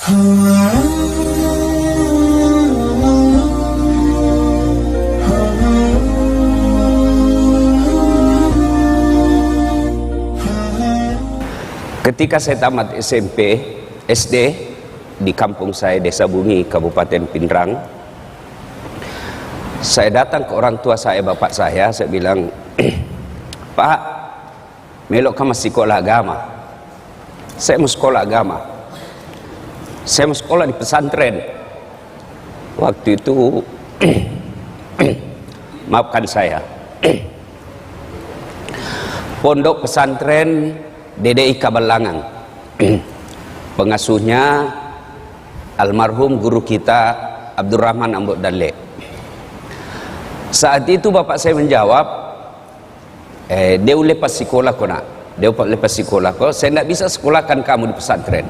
Ketika saya tamat SMP, SD di kampung saya, Desa Bungi, Kabupaten Pindrang, saya datang ke orang tua saya, bapak saya bilang, Pak, melok kamu sekolah agama. Saya mau sekolah agama. Saya mau sekolah di pesantren. Waktu itu, maafkan saya, pondok pesantren DDI Kabalangang. Pengasuhnya almarhum guru kita Abdurrahman Ambok Dalle. Saat itu bapak saya menjawab, dia lepas sekolah kau nak, dia lepas sekolah kau, saya tidak bisa sekolahkan kamu di pesantren.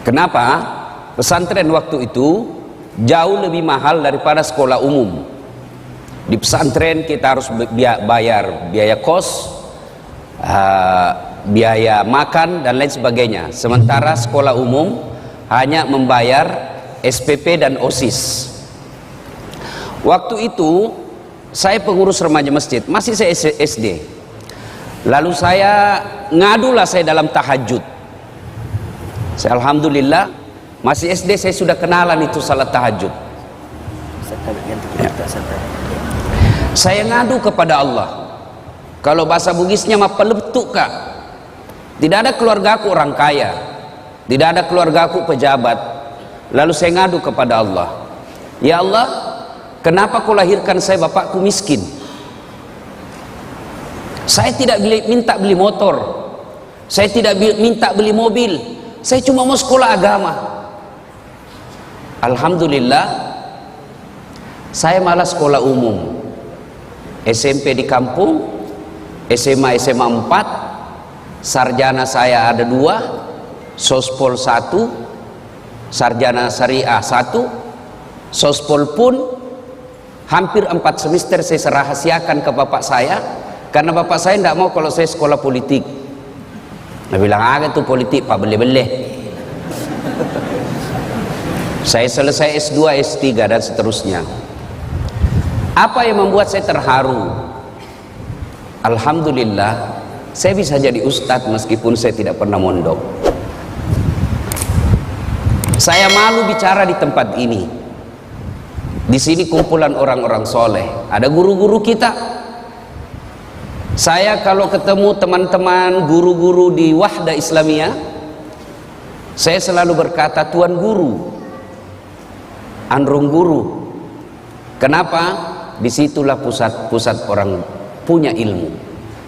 Kenapa? Pesantren waktu itu jauh lebih mahal daripada sekolah umum. Di pesantren kita harus bayar biaya kos, biaya makan dan lain sebagainya. Sementara sekolah umum hanya membayar SPP dan OSIS. Waktu itu saya pengurus remaja masjid, masih saya SD. Lalu ngadulah saya dalam tahajud. Saya alhamdulillah masih SD saya sudah kenalan itu salat tahajud. Ya. Saya ngadu kepada Allah. Kalau bahasa Bugisnya mah peletuk kak. Tidak ada keluargaku orang kaya, tidak ada keluargaku pejabat. Lalu saya ngadu kepada Allah, ya Allah, kenapa kau lahirkan saya bapakku miskin? Saya tidak minta beli motor, saya tidak minta beli mobil, saya cuma mau sekolah agama. Alhamdulillah, saya malah sekolah umum, SMP di kampung, SMA 4, sarjana saya ada 2, sospol 1, sarjana syariah 1, sospol pun hampir 4 semester saya rahasiakan ke bapak saya, karena bapak saya tidak mau kalau saya sekolah politik. Dia bilang, ada tuh politik pak, boleh-boleh. Saya selesai S2, S3 dan seterusnya. Apa yang membuat saya terharu? Alhamdulillah, saya bisa jadi ustadz meskipun saya tidak pernah mondok. Saya malu bicara di tempat ini. Di sini kumpulan orang-orang soleh, ada guru-guru kita. Saya kalau ketemu teman-teman guru-guru di Wahda Islamiyah, saya selalu berkata Tuan Guru, Andrung Guru. Kenapa? Disitulah pusat orang punya ilmu.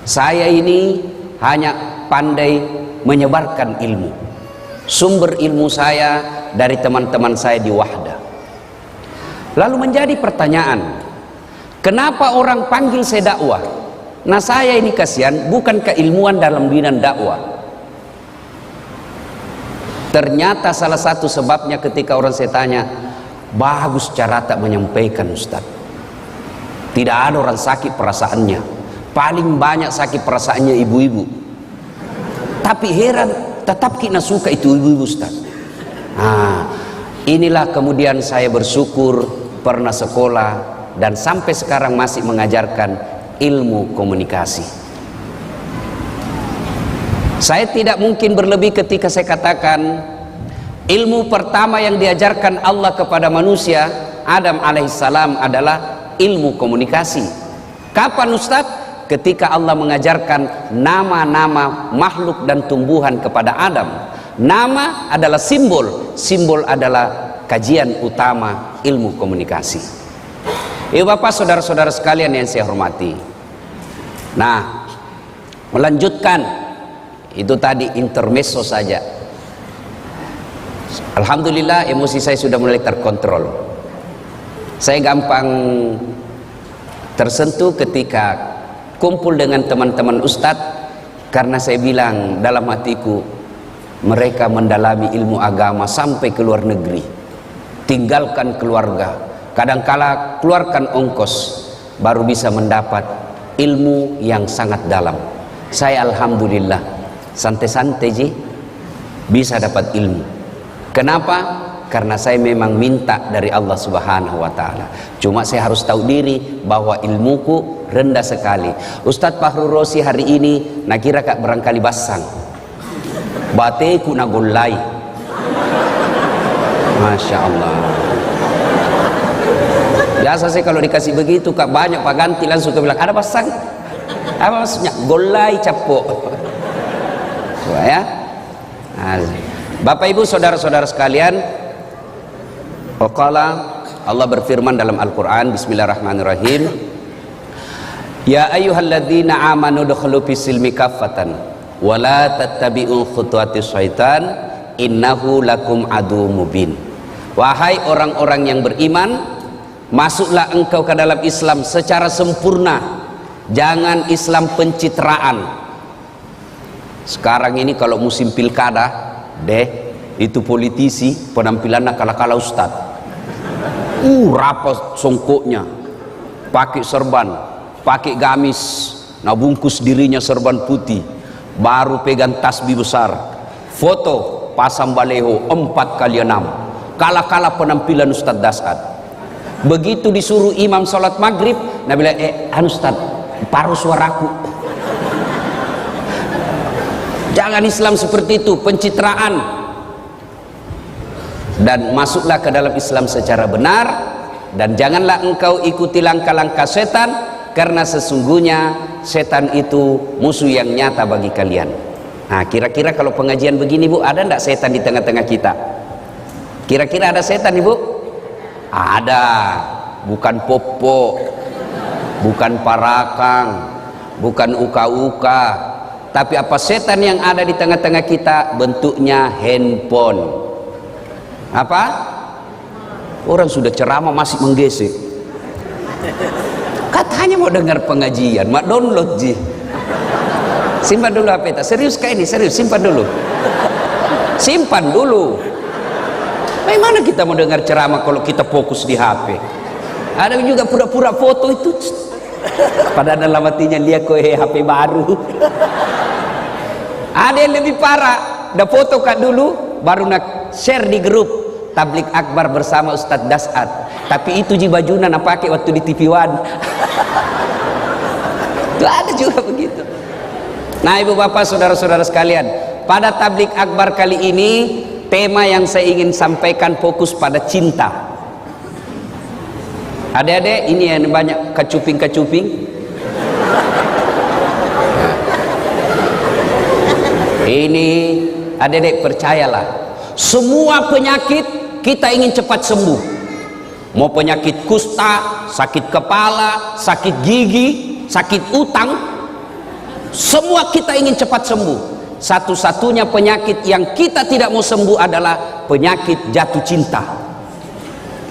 Saya ini hanya pandai menyebarkan ilmu. Sumber ilmu saya dari teman-teman saya di Wahda. Lalu menjadi pertanyaan, kenapa orang panggil saya dakwah? Nah saya ini kasihan, bukan keilmuan dalam bidang dakwah. Ternyata salah satu sebabnya ketika orang saya tanya, bagus cara tak menyampaikan Ustaz. Tidak ada orang sakit perasaannya. Paling banyak sakit perasaannya ibu-ibu. Tapi heran, tetap kita suka itu ibu-ibu Ustaz. Nah, inilah kemudian saya bersyukur pernah sekolah dan sampai sekarang masih mengajarkan ilmu komunikasi. Saya tidak mungkin berlebih ketika saya katakan ilmu pertama yang diajarkan Allah kepada manusia Adam alaihissalam adalah ilmu komunikasi. Kapan Ustaz? Ketika Allah mengajarkan nama-nama makhluk dan tumbuhan kepada Adam. Nama adalah simbol, simbol adalah kajian utama ilmu komunikasi. Bapak saudara-saudara sekalian yang saya hormati. Nah, melanjutkan itu tadi intermezzo saja. Alhamdulillah emosi saya sudah mulai terkontrol. Saya gampang tersentuh ketika kumpul dengan teman-teman ustadz, karena saya bilang dalam hatiku, mereka mendalami ilmu agama sampai ke luar negeri, tinggalkan keluarga, kadangkala keluarkan ongkos baru bisa mendapat ilmu yang sangat dalam. Saya alhamdulillah santai-santai ji bisa dapat ilmu. Kenapa? Karena saya memang minta dari Allah Subhanahu wa Ta'ala. Cuma saya harus tahu diri bahwa ilmuku rendah sekali. Ustadz Fahrul Rosi hari ini nak kira kak barangkali basang. Bateku na golai. Masya Allah. Biasa saya kalau dikasih begitu kak banyak pak ganti langsung bilang ada basang. Apa maksudnya? Golai capok. Coba ya. Nah, Bapak Ibu saudara-saudara sekalian, Allah berfirman dalam Al-Quran, Bismillahirrahmanirrahim, Ya ayyuhalladzina amanu dukhulu fisilmi kaffatan wa la tattabi'u khutuwatis syaitan innahu lakum adu mubin. Wahai orang-orang yang beriman, masuklah engkau ke dalam Islam secara sempurna, jangan Islam pencitraan. Sekarang ini kalau musim pilkada itu politisi penampilannya kala-kala ustadz, rapat songkoknya, pakai serban, pakai gamis, nah bungkus dirinya serban putih, baru pegang tasbih besar, foto pasang baleho 4x6, kala-kala penampilan Ustadz Dasad. Begitu disuruh imam sholat maghrib, nah bilang Ustadz paruh suaraku. Jangan Islam seperti itu, pencitraan. Dan masuklah ke dalam Islam secara benar, dan janganlah engkau ikuti langkah-langkah setan, karena sesungguhnya setan itu musuh yang nyata bagi kalian. Nah, kira-kira kalau pengajian begini Bu, ada enggak setan di tengah-tengah kita? Kira-kira ada setan Ibu? Ada. Bukan popo, bukan parakang, bukan uka-uka, tapi apa setan yang ada di tengah-tengah kita? Bentuknya handphone. Apa? Orang sudah ceramah masih menggesek. Katanya mau dengar pengajian, mak download ji. Simpan dulu HP. Serius kah ini? Serius, simpan dulu. Simpan dulu. Bagaimana kita mau dengar ceramah kalau kita fokus di HP? Ada juga pura-pura foto itu. Padahal dalam hatinya dia HP baru. Ada yang lebih parah. Udah foto kak dulu, baru nak share di grup Tablik Akbar bersama Ustadz Dasad. Tapi itu ji bajunya nak pakai waktu di TV One. Itu ada juga begitu. Nah ibu bapak saudara-saudara sekalian, pada Tablik Akbar kali ini tema yang saya ingin sampaikan fokus pada cinta. Adik-adik ini yang banyak kecuping-kecuping. Ini adik-adik percayalah, semua penyakit kita ingin cepat sembuh. Mau penyakit kusta, sakit kepala, sakit gigi, sakit utang, semua kita ingin cepat sembuh. Satu-satunya penyakit yang kita tidak mau sembuh adalah penyakit jatuh cinta.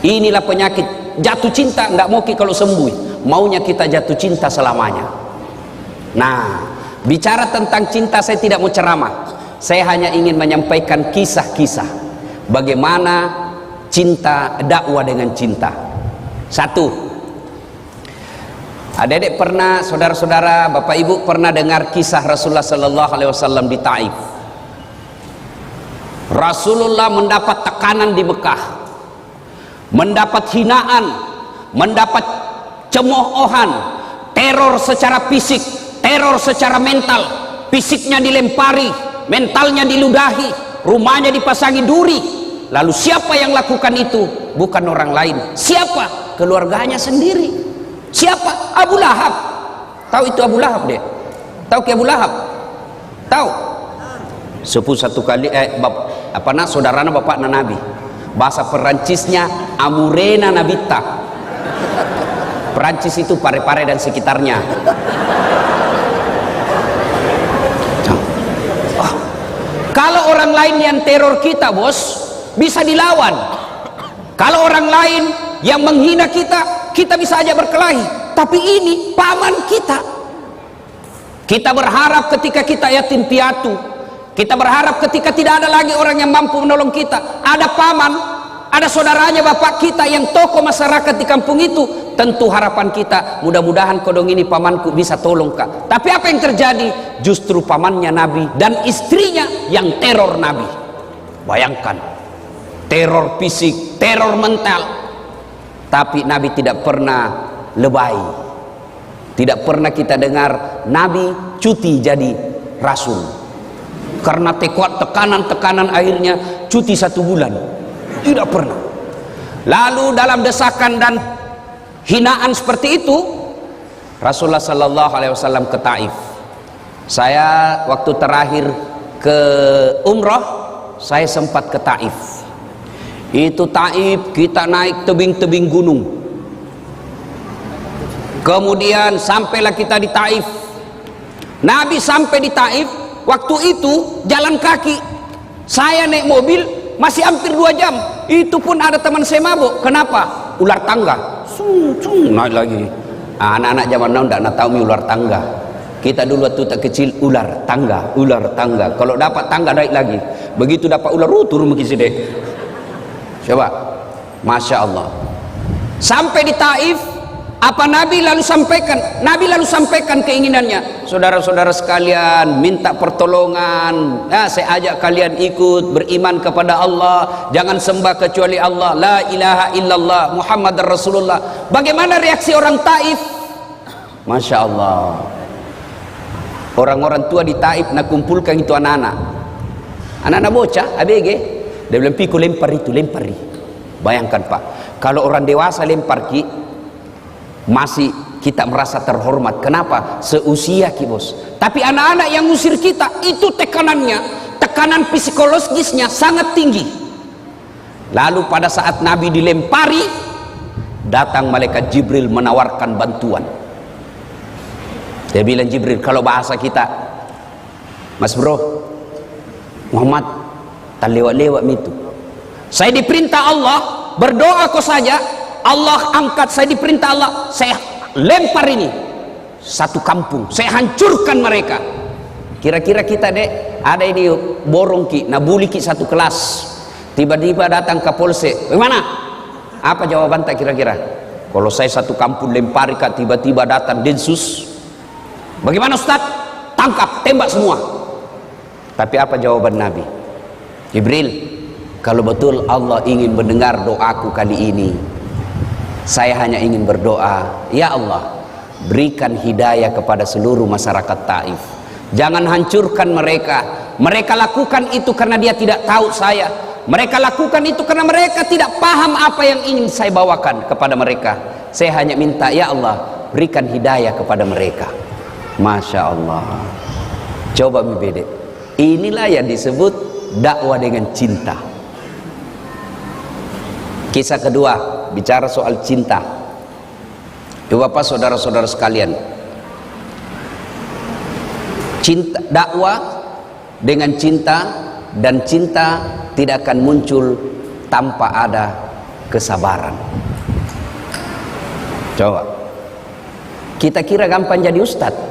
Inilah penyakit jatuh cinta, nggak mau kalau sembuh, maunya kita jatuh cinta selamanya. Nah, bicara tentang cinta saya tidak mau ceramah, saya hanya ingin menyampaikan kisah-kisah bagaimana cinta, dakwah dengan cinta. Satu, adik-adik pernah, saudara-saudara, bapak ibu pernah dengar kisah Rasulullah Sallallahu Alaihi Wasallam di Taif. Rasulullah mendapat tekanan di Mekah, mendapat hinaan, mendapat cemoohan, teror secara fisik, teror secara mental. Fisiknya dilempari, mentalnya diludahi, rumahnya dipasangi duri. Lalu siapa yang lakukan itu? Bukan orang lain. Siapa? Keluarganya sendiri. Siapa? Abu Lahab. Tahu itu Abu Lahab deh? Tahu ke Abu Lahab? Tahu? Sepuh satu kali saudarana bapakna Nabi. Bahasa Perancisnya Amurena Nabita. Perancis itu Pare-Pare dan sekitarnya. Kalau orang lain yang teror kita bos, bisa dilawan. Kalau orang lain yang menghina kita, kita bisa aja berkelahi. Tapi ini paman kita. Kita berharap ketika kita yatim piatu, kita berharap ketika tidak ada lagi orang yang mampu menolong kita, ada paman, ada saudaranya bapak kita yang tokoh masyarakat di kampung itu. Tentu harapan kita, mudah-mudahan kodong ini pamanku bisa tolong kak. Tapi apa yang terjadi? Justru pamannya Nabi dan istrinya yang teror Nabi. Bayangkan, teror fisik, teror mental. Tapi Nabi tidak pernah lebay. Tidak pernah kita dengar Nabi cuti jadi rasul. Karena tekanan-tekanan akhirnya cuti 1 bulan. Tidak pernah. Lalu dalam desakan dan hinaan seperti itu, Rasulullah Sallallahu Alaihi Wasallam ke Taif. Saya waktu terakhir ke umrah, saya sempat ke Taif. Itu Taif, kita naik tebing-tebing gunung. Kemudian sampailah kita di Taif. Nabi sampai di Taif, waktu itu jalan kaki. Saya naik mobil masih hampir 2 jam. Itu pun ada teman saya mabuk. Kenapa? Ular tangga. Naik lagi. Anak-anak zaman now tidak tahu ular tangga. Kita dulu waktu tak kecil ular tangga, ular tangga. Kalau dapat tangga naik lagi. Begitu dapat ular, turun begitu deh. Coba, masya Allah. Sampai di Taif, apa Nabi lalu sampaikan? Nabi lalu sampaikan keinginannya. Saudara-saudara sekalian, minta pertolongan. Ya, saya ajak kalian ikut beriman kepada Allah. Jangan sembah kecuali Allah. La ilaha illallah Muhammad Rasulullah. Bagaimana reaksi orang Taif? Masya Allah. Orang-orang tua di Taif nak kumpulkan itu anak-anak. Anak-anak bocah, ABG. Dia bilang, "Piku lempar itu, lempari." Bayangkan Pak, kalau orang dewasa lempar ki, masih kita merasa terhormat. Kenapa? Seusia ki bos. Tapi anak-anak yang ngusir kita, itu tekanannya, tekanan psikologisnya sangat tinggi. Lalu pada saat Nabi dilempari, datang malaikat Jibril menawarkan bantuan. Dia bilang, Jibril, kalau bahasa kita, Mas bro, Muhammad tak lewat-lewat itu. Saya diperintah Allah, berdoa kau saja, Allah angkat. Saya diperintah Allah, saya lempar ini 1 kampung, saya hancurkan mereka. Kira-kira kita dek, ada ini borong ki, nabuli ki 1 kelas. Tiba-tiba datang ke polsek, bagaimana? Apa jawaban tak kira-kira? Kalau saya 1 kampung lempari kak, tiba-tiba datang Densus, bagaimana Ustaz? Tangkap, tembak semua. Tapi apa jawaban Nabi? Jibril, kalau betul Allah ingin mendengar doaku kali ini, saya hanya ingin berdoa, ya Allah, berikan hidayah kepada seluruh masyarakat Taif. Jangan hancurkan mereka. Mereka lakukan itu karena dia tidak tahu saya. Mereka lakukan itu karena mereka tidak paham apa yang ingin saya bawakan kepada mereka. Saya hanya minta, ya Allah, berikan hidayah kepada mereka. Masya Allah. Coba membeda. Inilah yang disebut dakwah dengan cinta. Kisah kedua, bicara soal cinta. Bapak saudara-saudara sekalian, cinta, dakwah dengan cinta, dan cinta tidak akan muncul tanpa ada kesabaran. Coba kita kira gampang jadi ustadz.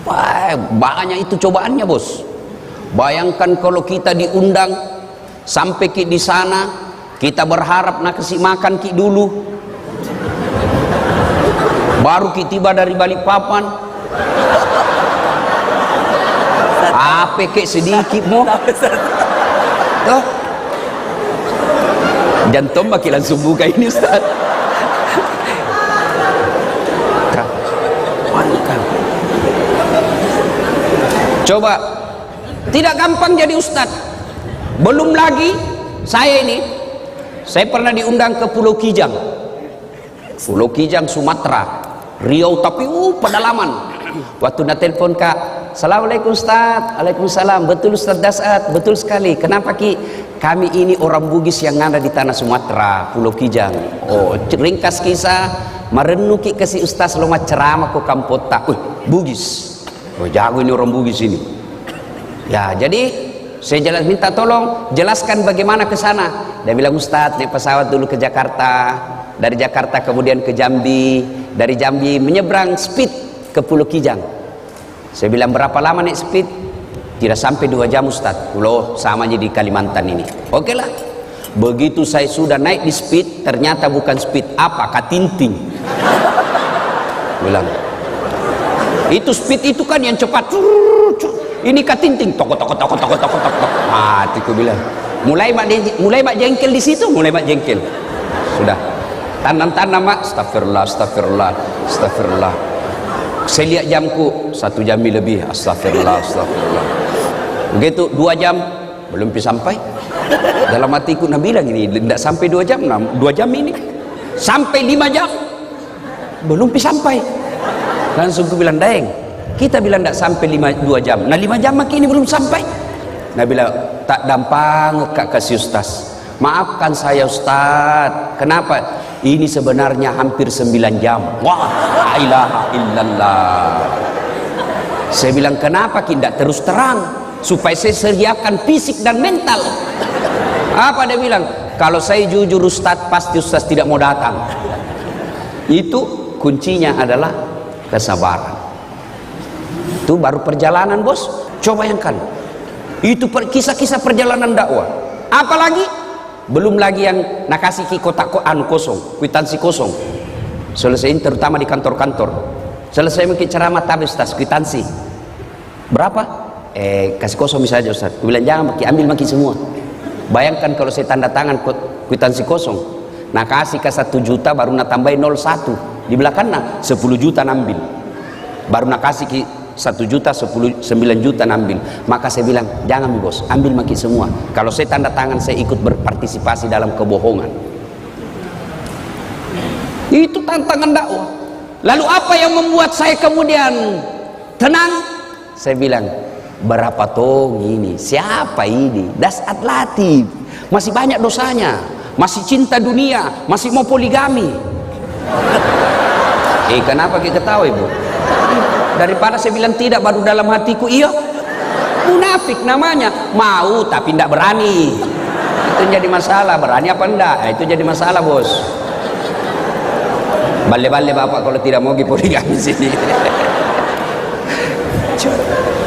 Wah, banyak itu cobaannya bos. Bayangkan kalau kita diundang sampai ki di sana, kita berharap nak kasih makan ki dulu, baru ki tiba dari Balikpapan. Apa kek sedikit mau? Tuh, jantung makin langsung buka ini Ustaz. Coba, tidak gampang jadi ustadz. Belum lagi saya pernah diundang ke Pulau Kijang. Pulau Kijang, Sumatera, Riau, tapi pedalaman. Waktu nak telepon kak, Assalamualaikum Ustaz. Waalaikumsalam. Betul Ustaz Dasat, betul sekali. Kenapa ki? Kami ini orang Bugis yang ada di tanah Sumatera, Pulau Kijang. Oh, ringkas kisah, merenung ki kasih Ustaz loma ceramah ko kampota. Bugis. Oh, jago ini orang Bugis ini. Ya, jadi saya minta tolong jelaskan bagaimana ke sana. Dia bilang, Ustaz, naik pesawat dulu ke Jakarta, dari Jakarta kemudian ke Jambi, dari Jambi menyeberang speed ke Pulau Kijang. Saya bilang, berapa lama naik speed? Tidak sampai 2 jam Ustaz. Pulau sama aja di Kalimantan ini. Oke lah. Begitu saya sudah naik di speed, ternyata bukan speed, apa? Katinting. Bilang, itu speed itu kan yang cepat. Ini katinting, toko. Mati ku bilang. Mulai mak jengkel di situ, mulai mak jengkel. Sudah. Tanam-tanam mak, astagfirullah, astagfirullah, astagfirullah. Saya lihat jamku 1 jam lebih, astagfirullah, astagfirullah. Begitu 2 jam belum sampai. Dalam hatiku Nabi bilang ini tidak sampai 2 jam, 2 jam ini sampai 5 jam belum sampai. Langsung aku bilang, Daeng, kita bilang tidak sampai 2 jam, nah 5 jam makin ini belum sampai. Nabi bilang, tak dampang kak kasih Ustaz, maafkan saya Ustaz, kenapa? Ini sebenarnya hampir 9 jam. Wah, la ilaha illallah. Saya bilang, kenapa tidak terus terang supaya saya sediakan fisik dan mental? Apa dia bilang? Kalau saya jujur Ustaz, pasti Ustaz tidak mau datang. Itu kuncinya adalah kesabaran. Itu baru perjalanan, bos. Coba bayangkan, itu kisah-kisah perjalanan dakwah. Apalagi belum lagi yang nak kasih kotak kosong, kwitansi kosong. Selesai, terutama di kantor-kantor. Selesai mungkin ceramah, tabis tas kwitansi berapa? Kasih kosong misalnya Ustaz. Aku bilang, jangan maki, ambil maki semua. Bayangkan kalau saya tanda tangan kwitansi kosong, nah kasih ke 1 juta baru nak tambahin 01 di belakangnya 10 juta nambil, baru nak kasih ke 1 juta 9 juta nambil. Maka saya bilang, jangan bos, ambil maki semua. Kalau saya tanda tangan, saya ikut berpartisipasi dalam kebohongan. Itu tantangan dakwah. Lalu apa yang membuat saya kemudian tenang? Saya bilang, berapa tong ini, siapa ini, Dasat Latif, masih banyak dosanya, masih cinta dunia, masih mau poligami. Kenapa kita ketawa ibu? Daripada saya bilang tidak, baru dalam hatiku iya. Munafik namanya, mau tapi tidak berani. Itu jadi masalah, berani apa enggak? Itu jadi masalah, bos. Bale-bale bapak kalau tidak mau poligami sini.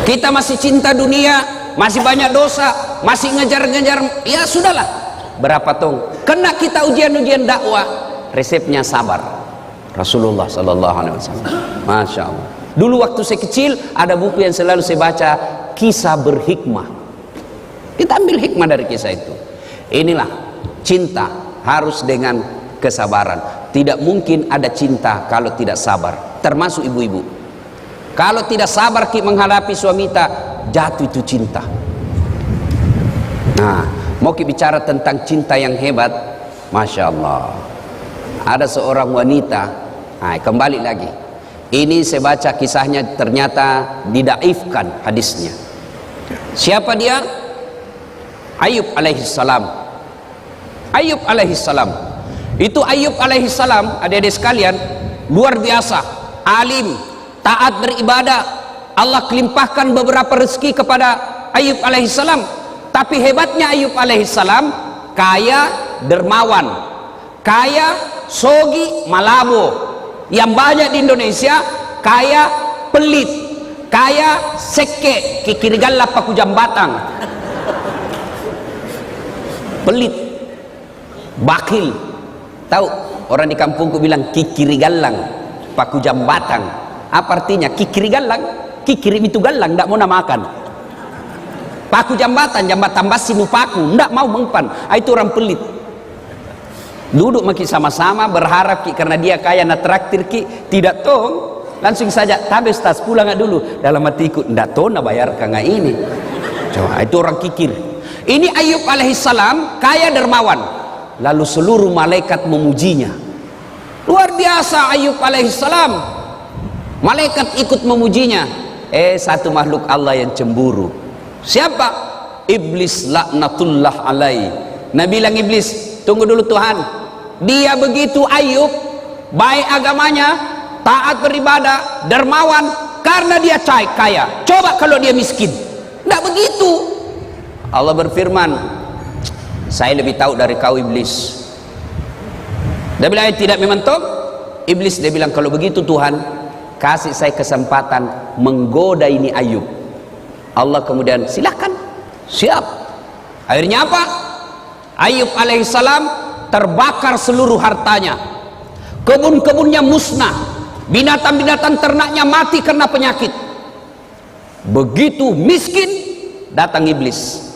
Kita masih cinta dunia, masih banyak dosa, masih ngejar-ngejar, ya sudahlah. Berapa tong? Kena kita ujian-ujian dakwah, resepnya sabar. Rasulullah sallallahu alaihi wasallam. Masya Allah. Dulu waktu saya kecil ada buku yang selalu saya baca, Kisah Berhikmah. Kita ambil hikmah dari kisah itu. Inilah cinta harus dengan kesabaran. Tidak mungkin ada cinta kalau tidak sabar. Termasuk ibu-ibu. Kalau tidak sabar menghadapi suami kita, jatuh itu cinta. Nah, mau bicara tentang cinta yang hebat, Masya Allah. Ada seorang wanita, kembali lagi. Ini saya baca kisahnya, ternyata didaifkan hadisnya. Siapa dia? Ayub alaihissalam. Ayub alaihissalam. Itu Ayub alaihissalam, adik-adik sekalian, luar biasa, alim, taat beribadah. Allah kelimpahkan beberapa rezeki kepada Ayub alaihissalam. Tapi hebatnya Ayub alaihissalam, kaya dermawan, kaya sogi malabo. Yang banyak di Indonesia, kaya pelit, kaya seke, kikirigala paku jambatang, pelit, bakil. Tahu orang di kampungku bilang kikirigalang paku jambatang. Apa artinya? Kikirigalang, kikirim itu galang, tidak mau namakan. Paku jambatan, jambatan basi nupaku, tidak mau mempan. Itu orang pelit. Duduk makin sama-sama berharap karena dia kaya nak traktir tidak tong, langsung saja tabes tas pulang dulu. Dalam hatiku ndak tong nak bayar kanga ini. Coba, itu orang kikir. Ini Ayub alaihissalam kaya dermawan, lalu seluruh malaikat memujinya. Luar biasa Ayub alaihissalam, malaikat ikut memujinya. Satu makhluk Allah yang cemburu. Siapa? Iblis laknatullah alaihi. Nabi bilang, iblis, tunggu dulu Tuhan. Dia begitu Ayub, baik agamanya, taat beribadah, dermawan, karena dia kaya. Coba kalau dia miskin, tidak begitu. Allah berfirman, saya lebih tahu dari kau iblis. Dia bilang, tidak memang toh. Iblis dia bilang, kalau begitu Tuhan, kasih saya kesempatan menggoda ini Ayub. Allah kemudian, silakan, siap. Akhirnya apa? Ayub alaihissalam terbakar seluruh hartanya, kebun-kebunnya musnah, binatang-binatang ternaknya mati karena penyakit. Begitu miskin, datang iblis.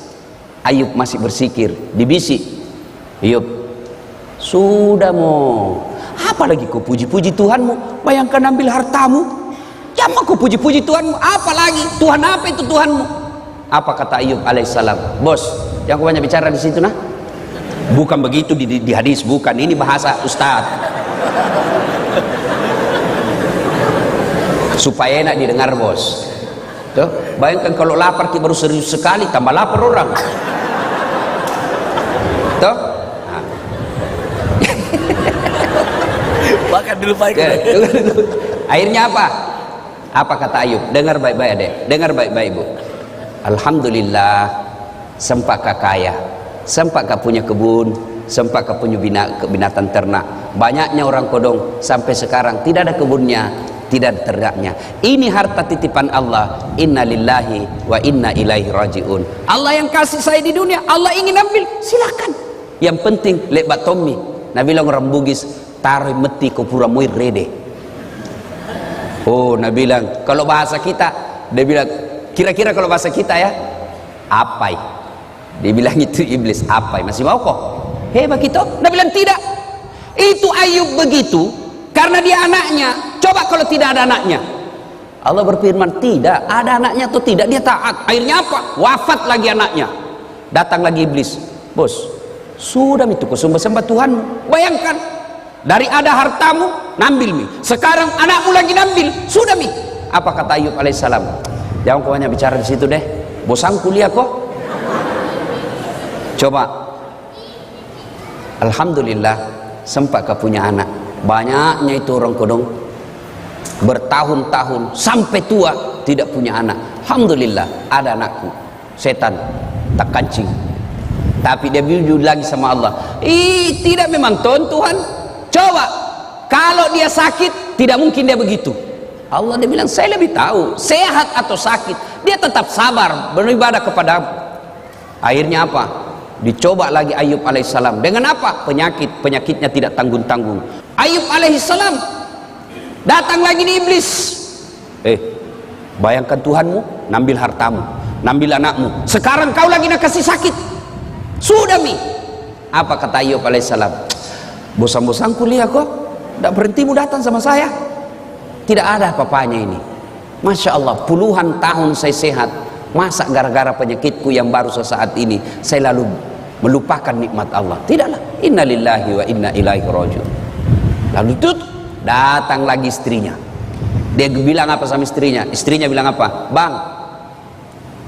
Ayub masih bersikir, dibisik, Ayub, sudah mau, apalagi kau puji-puji Tuhanmu? Bayangkan ambil hartamu, jangan kau puji-puji Tuhanmu, apalagi Tuhan apa itu Tuhanmu? Apa kata Ayub alaihissalam? Bos, jangan kau banyak bicara di situ nah. Bukan begitu di hadis, bukan, ini bahasa Ustaz. Supaya enak didengar bos. Tuh, bayangkan kalau lapar kita baru serius sekali, tambah lapar orang. Tuh. Nah. Bahkan dilupakan. Akhirnya apa? Apa kata Ayub? Dengar baik-baik adek, dengar baik-baik ibu. Alhamdulillah, sempat kaya, sempat punya kebun, sempat punya binatang ternak. Banyaknya orang kodong sampai sekarang tidak ada kebunnya, tidak ada ternaknya. Ini harta titipan Allah. Inna lillahi wa inna ilaihi rajiun. Allah yang kasih saya di dunia, Allah ingin ambil, silakan. Yang penting lebat Tommy. Nabi bilang orang Bugis, taruh meti ke pura muir rede. Oh, Nabi bilang kalau bahasa kita, dia bilang kira-kira kalau bahasa kita ya, apai. Dia bilang itu iblis, apai. Masih mau kok? Hebat gitu. Nabi bilang tidak. Itu Ayub begitu karena dia anaknya. Coba kalau tidak ada anaknya. Allah berfirman tidak ada anaknya atau tidak, dia taat. Akhirnya apa? Wafat lagi anaknya. Datang lagi iblis. Bos, sudah itu kau sembah Tuhanmu. Bayangkan, dari ada hartamu nambil mi, sekarang anakmu lagi nambil, sudah mi. Apa kata Ayub alaihissalam? Jangan kau banyak bicara di situ deh, bosan kuliah kok. Coba, alhamdulillah sempat kau punya anak. Banyaknya itu orang kodong bertahun-tahun sampai tua tidak punya anak. Alhamdulillah ada anakku. Setan tak kancing, tapi dia jujur lagi sama Allah. Tidak memang Tuhan. Coba kalau dia sakit, tidak mungkin dia begitu. Allah dia bilang saya lebih tahu sehat atau sakit. Dia tetap sabar beribadah kepada aku. Akhirnya apa? Dicoba lagi Ayub alaihissalam dengan apa? Penyakitnya tidak tanggung-tanggung. Ayub alaihissalam datang lagi di iblis. Bayangkan Tuhanmu nambil hartamu, nambil anakmu, sekarang kau lagi nak kasih sakit. Sudah mi. Apa kata Ayub alaihissalam? Bosan-bosan kuliah kok, tidak berhentimu datang sama saya. Tidak ada apa-apanya ini. Masya Allah, puluhan tahun saya sehat. Masa gara-gara penyakitku yang baru sesaat ini saya lalu melupakan nikmat Allah? Tidaklah. Inna lillahi wa inna ilaihi rajiun. Lalu itu datang lagi istrinya. Dia bilang apa sama istrinya? Istrinya bilang apa? Bang,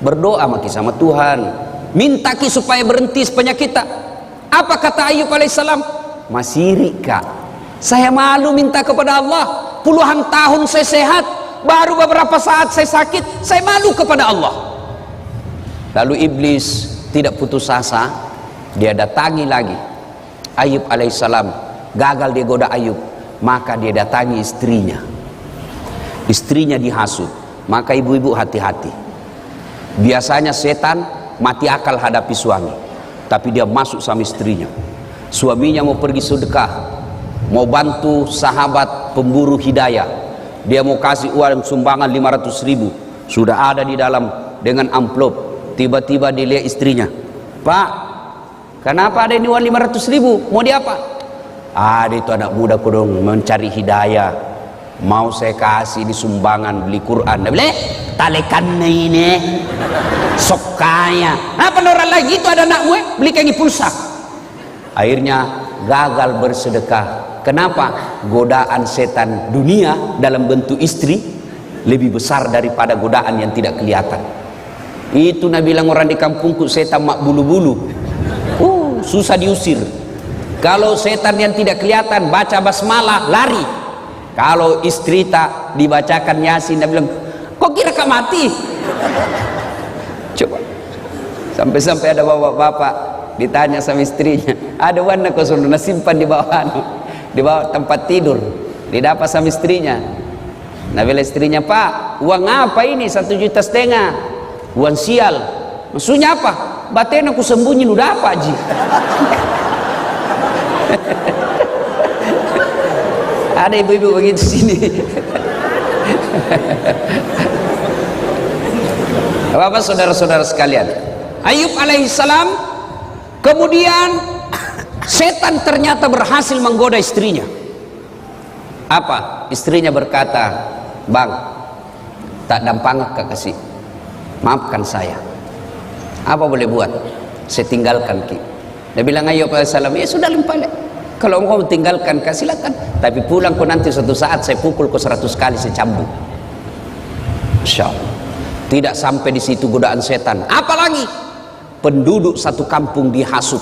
berdoa maki sama Tuhan, minta ki supaya berhenti penyakit kita. Apa kata Ayub alaihissalam? Masih kak, saya malu minta kepada Allah. Puluhan tahun saya sehat, baru beberapa saat saya sakit, saya malu kepada Allah. Lalu iblis tidak putus asa, dia datangi lagi Ayub alaihissalam. Gagal dia goda Ayub, maka dia datangi istrinya. Istrinya dihasut. Maka ibu-ibu hati-hati. Biasanya setan mati akal hadapi suami, tapi dia masuk sama istrinya. Suaminya mau pergi sedekah, mau bantu sahabat pemburu hidayah, dia mau kasih uang sumbangan 500.000, sudah ada di dalam dengan amplop. Tiba-tiba dilihat istrinya, Pak, kenapa ada ini uang 500.000? Mau diapa? Ada itu anak muda kodong mencari hidayah, mau saya kasih di sumbangan beli Quran. Dia bilang, talekan ini sok kaya. Apa orang lagi itu ada anak gue beli kaki pulsa. Akhirnya gagal bersedekah. Kenapa? Godaan setan dunia dalam bentuk istri lebih besar daripada godaan yang tidak kelihatan. Itu Nabi bilang orang di kampungku setan mak bulu-bulu. Susah diusir. Kalau setan yang tidak kelihatan baca basmalah lari. Kalau istri tak dibacakan Yasin, Nabi bilang, kok kira kau mati? Coba. Sampai-sampai ada bapak-bapak ditanya sama istrinya, ada warna kau suruh simpan di bawah tempat tidur. Didapat sama istrinya. Nabi bilang istrinya, Pak, uang apa ini? 1,5 juta. Uang sial. Maksudnya apa? Baten aku sembunyi udah apa Ji? Ada ibu-ibu begitu sini. Bapak saudara-saudara sekalian, Ayub alaihissalam, kemudian setan ternyata berhasil menggoda istrinya. Apa? Istrinya berkata, bang, tak dampang kasih, maafkan saya. Apa boleh buat? Saya tinggalkan ki. Dia bilang Ayub alaihissalam, ya sudah limpah. Kalau engkau tinggalkan kau silakan, tapi pulang kau nanti suatu saat saya pukul kau 100 kali, saya cambuk. Masya Allah. Tidak sampai di situ godaan setan, apalagi penduduk satu kampung dihasut.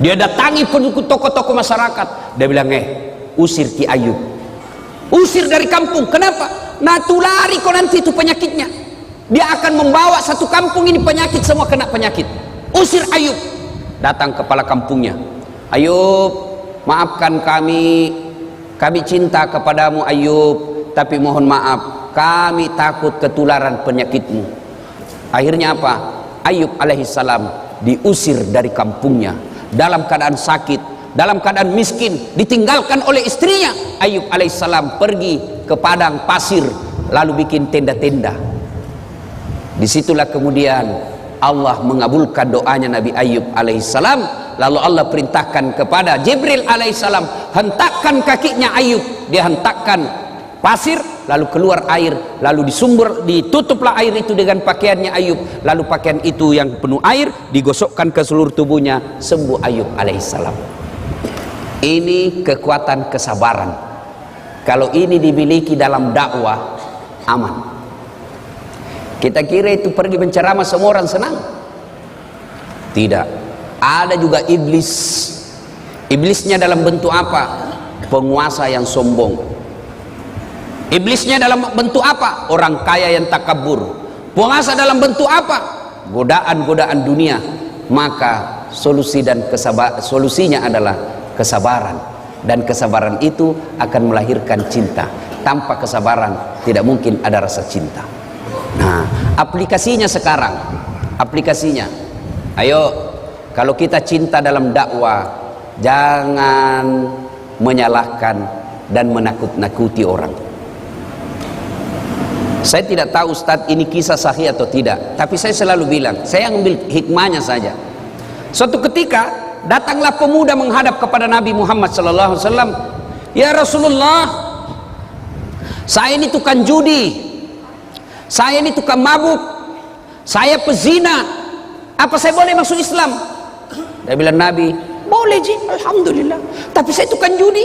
Dia datangi penduduk tokoh-tokoh masyarakat. Dia bilang, usir Ki Ayub, usir dari kampung. Kenapa? Natulari kau nanti itu penyakitnya. Dia akan membawa satu kampung ini penyakit, semua kena penyakit. Usir Ayub. Datang kepala kampungnya, Ayub, maafkan kami cinta kepadamu Ayub, tapi mohon maaf, kami takut ketularan penyakitmu. Akhirnya apa? Ayub alaihissalam diusir dari kampungnya dalam keadaan sakit, dalam keadaan miskin, ditinggalkan oleh istrinya. Ayub alaihissalam pergi ke padang pasir, lalu bikin tenda-tenda. Disitulah kemudian Allah mengabulkan doanya Nabi Ayub alaihissalam. Lalu Allah perintahkan kepada Jibril alaihissalam, hentakkan kakinya Ayub. Dia hentakkan pasir, lalu keluar air, lalu ditutuplah air itu dengan pakaiannya Ayub. Lalu pakaian itu yang penuh air digosokkan ke seluruh tubuhnya, sembuh Ayub alaihissalam. Ini kekuatan kesabaran. Kalau ini dimiliki dalam dakwah, aman. Kita kira itu pergi menceramah semua orang senang. Tidak. Ada juga iblis. Iblisnya dalam bentuk apa? Penguasa yang sombong. Iblisnya dalam bentuk apa? Orang kaya yang takabur. Penguasa dalam bentuk apa? Godaan-godaan dunia. Maka solusinya adalah kesabaran. Dan kesabaran itu akan melahirkan cinta. Tanpa kesabaran tidak mungkin ada rasa cinta. Nah, aplikasinya sekarang, aplikasinya, ayo, kalau kita cinta dalam dakwah, jangan menyalahkan dan menakut-nakuti orang. Saya tidak tahu Ustadz ini kisah sahih atau tidak, tapi saya selalu bilang, saya ambil hikmahnya saja. Suatu ketika datanglah pemuda menghadap kepada Nabi Muhammad SAW. Ya Rasulullah, saya ini tukang judi, saya ini tukang mabuk, saya pezina, apa saya boleh masuk Islam? Dia bilang, Nabi, boleh ji, alhamdulillah. Tapi saya tukang judi,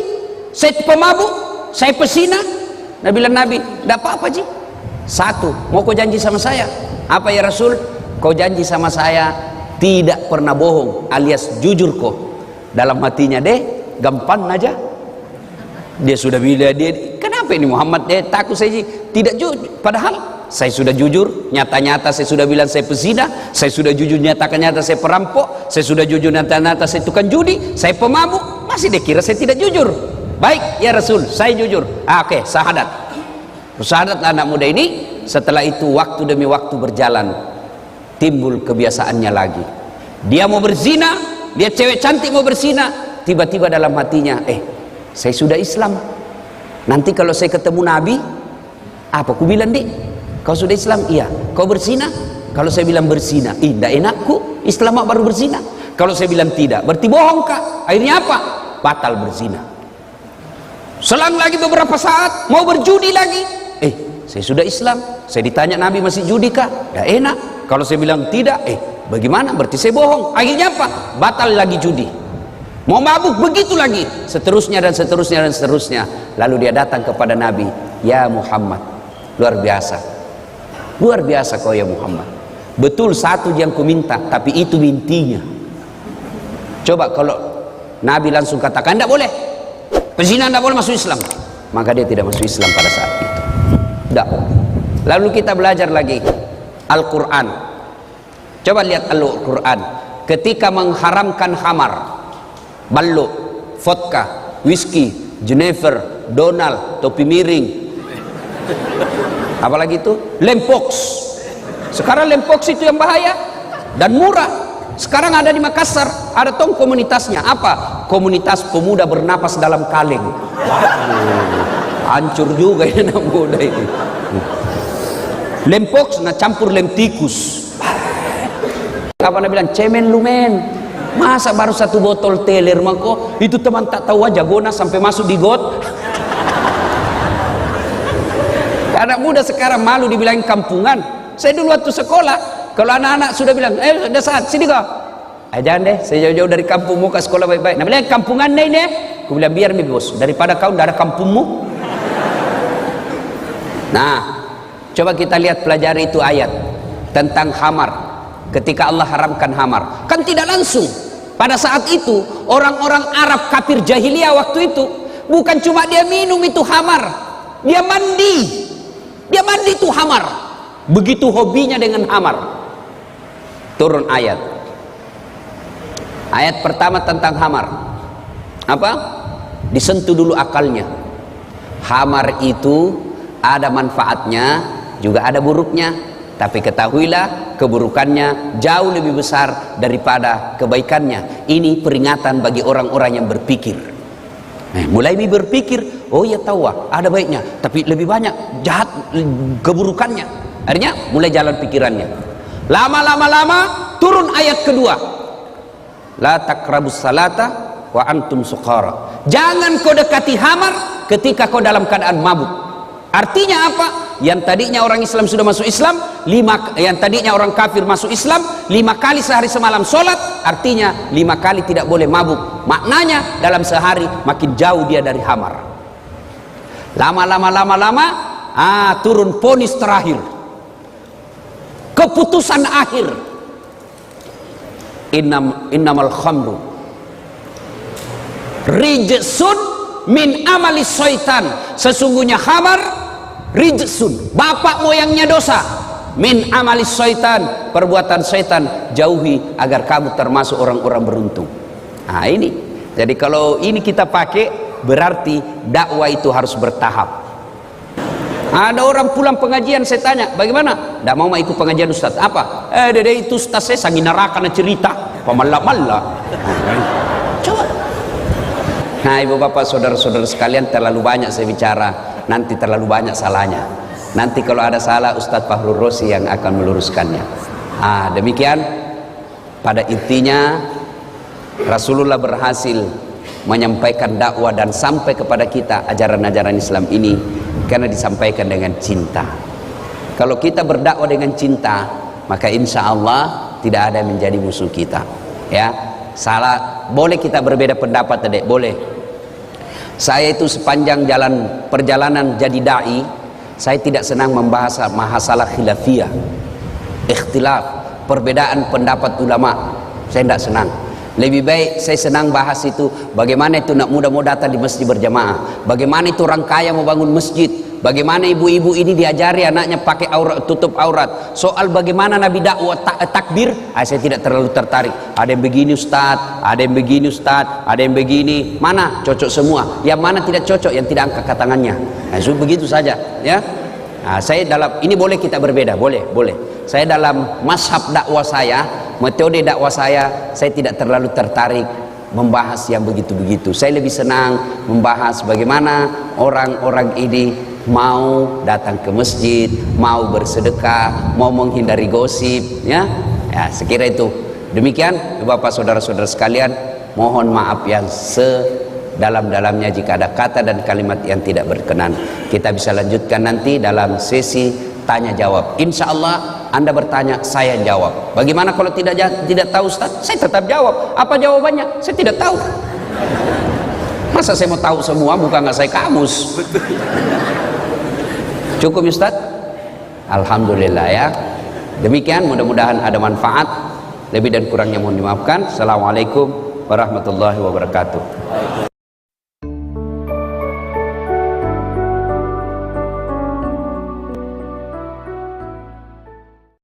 saya pemabuk, saya pezina. Dia bilang, Nabi, tidak apa-apa ji. Satu, mau kau janji sama saya? Apa ya Rasul? Kau janji sama saya tidak pernah bohong, alias jujur kau. Dalam hatinya deh, gampang aja. Dia sudah bilang, kenapa ini Muhammad? Dia takut saya ji. Tidak jujur, padahal saya sudah jujur, nyata-nyata saya sudah bilang saya pezina, saya sudah jujur nyata-nyata saya perampok, saya sudah jujur nyata-nyata saya tukang judi, saya pemabuk, masih dia kira saya tidak jujur. Baik ya Rasul, saya jujur. Oke, syahadat. Syahadatlah anak muda ini. Setelah itu waktu demi waktu berjalan, timbul kebiasaannya lagi. Dia mau berzina, dia cewek cantik mau berzina, tiba-tiba dalam hatinya, saya sudah Islam. Nanti kalau saya ketemu Nabi, apa ku bilang dik? Kau sudah Islam? Iya. Kau berzina? Kalau saya bilang berzina, tidak enakku, Islam baru berzina. Kalau saya bilang tidak, berarti bohong kak. Akhirnya apa? Batal berzina. Selang lagi beberapa saat, mau berjudi lagi. Saya sudah Islam. Saya ditanya Nabi masih judi kak? Tidak enak. Kalau saya bilang tidak, bagaimana? Berarti saya bohong. Akhirnya apa? Batal lagi judi. Mau mabuk, begitu lagi. Seterusnya dan seterusnya dan seterusnya. Lalu dia datang kepada Nabi. Ya Muhammad, luar biasa. Luar biasa kau ya Muhammad. Betul satu yang ku minta, tapi itu intinya. Coba kalau Nabi langsung katakan tidak boleh, pezina tidak boleh masuk Islam, maka dia tidak masuk Islam pada saat itu. Tidak. Lalu kita belajar lagi Al-Quran. Coba lihat Al-Quran. Ketika mengharamkan khamar, ballo, vodka, whisky, Jenever, Donald, topi miring, apalagi itu lempox. Sekarang lempox itu yang bahaya dan murah. Sekarang ada di Makassar, ada tong komunitasnya. Apa? Komunitas pemuda bernapas dalam kaleng. Hancur juga ya anak muda ini. Lempox nah campur lem tikus. Apa Anda bilang? Cemen lumen. Masa baru 1 botol teler mako? Itu teman tak tahu aja gona sampai masuk di got. Anak muda sekarang malu dibilang kampungan. Saya dulu waktu sekolah, kalau anak-anak sudah bilang, udah saat sini kau. Jangan deh, saya jauh-jauh dari kampung mau ke sekolah baik-baik. Nah bilang kampungan deh ini. Aku bilang biar nih bos, daripada kau tidak ada kampungmu. Nah, coba kita lihat pelajari itu ayat tentang khamar. Ketika Allah haramkan khamar, kan tidak langsung. Pada saat itu orang-orang Arab kafir jahiliyah waktu itu bukan cuma dia minum itu khamar, dia mandi. Dia mandi itu khamar. Begitu hobinya dengan khamar. Turun ayat. Ayat pertama tentang khamar. Apa? Disentuh dulu akalnya. Khamar itu ada manfaatnya, juga ada buruknya. Tapi ketahuilah keburukannya jauh lebih besar daripada kebaikannya. Ini peringatan bagi orang-orang yang berpikir. Mulai berpikir, oh ya tahu ada baiknya, tapi lebih banyak jahat keburukannya. Akhirnya mulai jalan pikirannya. Lama turun ayat kedua. La taqrabus salata wa antum suqara. Jangan kau dekati khamar ketika kau dalam keadaan mabuk. Artinya apa? Yang tadinya orang Islam sudah masuk Islam, yang tadinya orang kafir masuk Islam, 5 kali sehari semalam sholat, artinya 5 kali tidak boleh mabuk. Maknanya dalam sehari makin jauh dia dari khamar. Lama turun ponis terakhir, keputusan akhir. Innamal khamru rijsun min amali syaitan. Sesungguhnya khamar rijsun, bapak moyangnya dosa, min amali syaitan, perbuatan syaitan, jauhi agar kamu termasuk orang-orang beruntung. Nah ini, jadi kalau ini kita pakai berarti dakwah itu harus bertahap. Ada orang pulang pengajian, saya tanya bagaimana? Tidak mau ikut pengajian Ustaz. Apa? Dede itu Ustaz saya sangi neraka na cerita pamalla-malla. Coba. Nah ibu bapak saudara-saudara sekalian, terlalu banyak saya bicara, nanti terlalu banyak salahnya. Nanti kalau ada salah Ustadz Fahrul Rosi yang akan meluruskannya. Demikian pada intinya Rasulullah berhasil menyampaikan dakwah dan sampai kepada kita ajaran-ajaran Islam ini karena disampaikan dengan cinta. Kalau kita berdakwah dengan cinta, maka insya Allah tidak ada yang menjadi musuh kita. Ya, salah boleh kita berbeda pendapat, Dek, boleh. Saya itu sepanjang perjalanan jadi dai, saya tidak senang membahas masalah khilafiyah, ikhtilaf, perbedaan pendapat ulama. Saya tidak senang. Lebih baik saya senang bahas itu bagaimana itu nak muda mau datang di masjid berjamaah, bagaimana itu orang kaya mau bangun masjid, bagaimana ibu-ibu ini diajari anaknya pakai tutup aurat. Soal bagaimana Nabi dakwah takbir, saya tidak terlalu tertarik. Ada yang begini Ustaz, ada yang begini Ustaz, ada yang begini. Mana cocok semua? Yang mana tidak cocok? Yang tidak angkat tangannya. Begitu saja, ya. Saya dalam ini boleh kita berbeda, boleh. Saya dalam mazhab dakwah saya, metode dakwah saya tidak terlalu tertarik membahas yang begitu-begitu. Saya lebih senang membahas bagaimana orang-orang ini mau datang ke masjid, mau bersedekah, mau menghindari gosip, ya. Sekira itu. Demikian Bapak saudara-saudara sekalian, mohon maaf yang sedalam-dalamnya jika ada kata dan kalimat yang tidak berkenan. Kita bisa lanjutkan nanti dalam sesi tanya jawab. Insya Allah Anda bertanya, saya jawab. Bagaimana kalau tidak tahu Ustaz? Saya tetap jawab. Apa jawabannya? Saya tidak tahu. Masa saya mau tahu semua, bukan nggak saya kamus. Cukup Ustaz? Alhamdulillah ya. Demikian, mudah-mudahan ada manfaat. Lebih dan kurangnya mohon dimaafkan. Assalamualaikum warahmatullahi wabarakatuh.